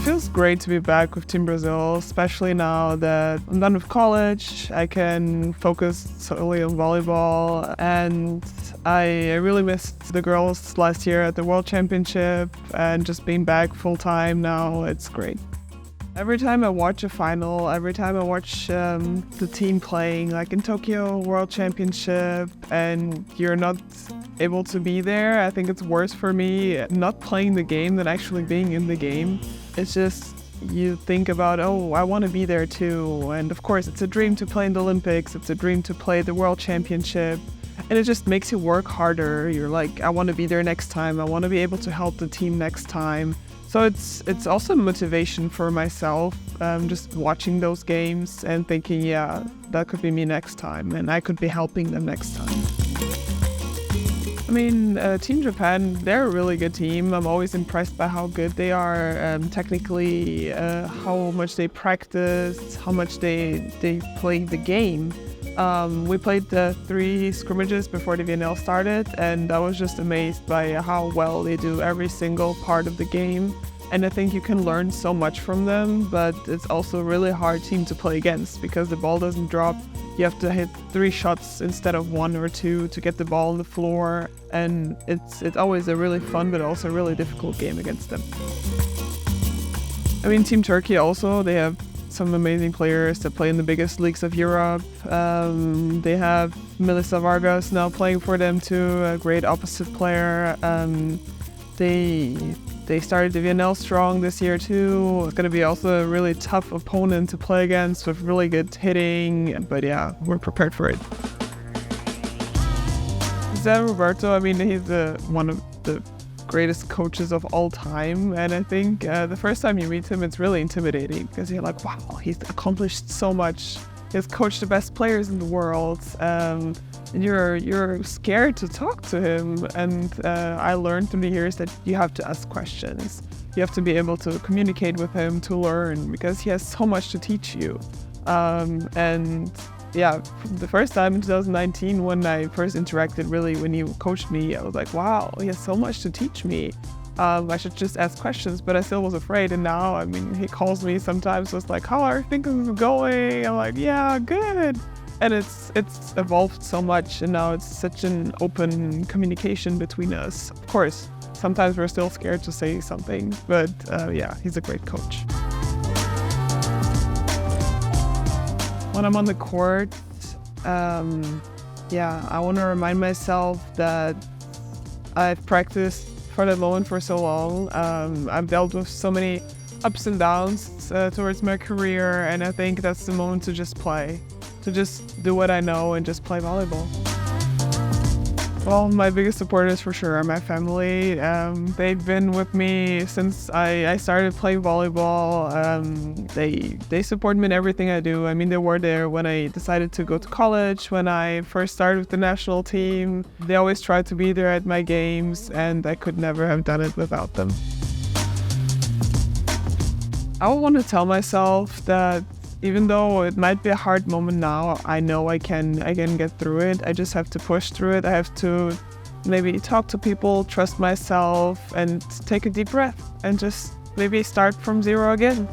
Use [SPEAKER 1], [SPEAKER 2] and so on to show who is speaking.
[SPEAKER 1] feels great to be back with Team Brazil, especially now that I'm done with college. I can focus solely on volleyball, and I really missed the girls last year at the World Championship, and just being back full time now, it's great. Every time I watch a final, every time I watch the team playing, like in Tokyo World Championship, and you're not able to be there, I think it's worse for me not playing the game than actually being in the game. It's just, you think about, oh, I want to be there too. And of course, it's a dream to play in the Olympics. It's a dream to play the World Championship. And it just makes you work harder. You're like, I want to be there next time. I want to be able to help the team next time. So it's also motivation for myself, just watching those games and thinking, yeah, that could be me next time. And I could be helping them next time. I mean, Team Japan, they're a really good team. I'm always impressed by how good they are technically, how much they practice, how much they play the game. We played the 3 scrimmages before the VNL started, and I was just amazed by how well they do every single part of the game. And I think you can learn so much from them, but it's also a really hard team to play against because the ball doesn't drop. You have to hit 3 shots instead of 1 or 2 to get the ball on the floor. And it's always a really fun but also a really difficult game against them. I mean, Team Turkey also, they have some amazing players that play in the biggest leagues of Europe. They have Melissa Vargas now playing for them too, a great opposite player. They started the VNL strong this year too. It's going to be also a really tough opponent to play against with really good hitting. But yeah, we're prepared for it. Zé Roberto, I mean, he's one of the greatest coaches of all time. And I think the first time you meet him, it's really intimidating because you're like, wow, he's accomplished so much. He's coached the best players in the world. And you're scared to talk to him. And I learned through the years that you have to ask questions. You have to be able to communicate with him to learn because he has so much to teach you. And yeah, the first time in 2019 when I first interacted really when he coached me, I was like, wow, he has so much to teach me. I should just ask questions, but I still was afraid. And now, I mean, he calls me sometimes, so it's like, how are things going? I'm like, yeah, good. And it's evolved so much, and now it's such an open communication between us. Of course, sometimes we're still scared to say something, but yeah, he's a great coach. When I'm on the court, yeah, I want to remind myself that I've practiced for that moment for so long. I've dealt with so many ups and downs towards my career, and I think that's the moment to just play. To just do what I know and just play volleyball. Well, my biggest supporters for sure are my family. They've been with me since I started playing volleyball. They support me in everything I do. I mean, they were there when I decided to go to college, when I first started with the national team. They always tried to be there at my games, and I could never have done it without them. I would want to tell myself that even though it might be a hard moment now, I know I can get through it. I just have to push through it. I have to maybe talk to people, trust myself, and take a deep breath and just maybe start from zero again.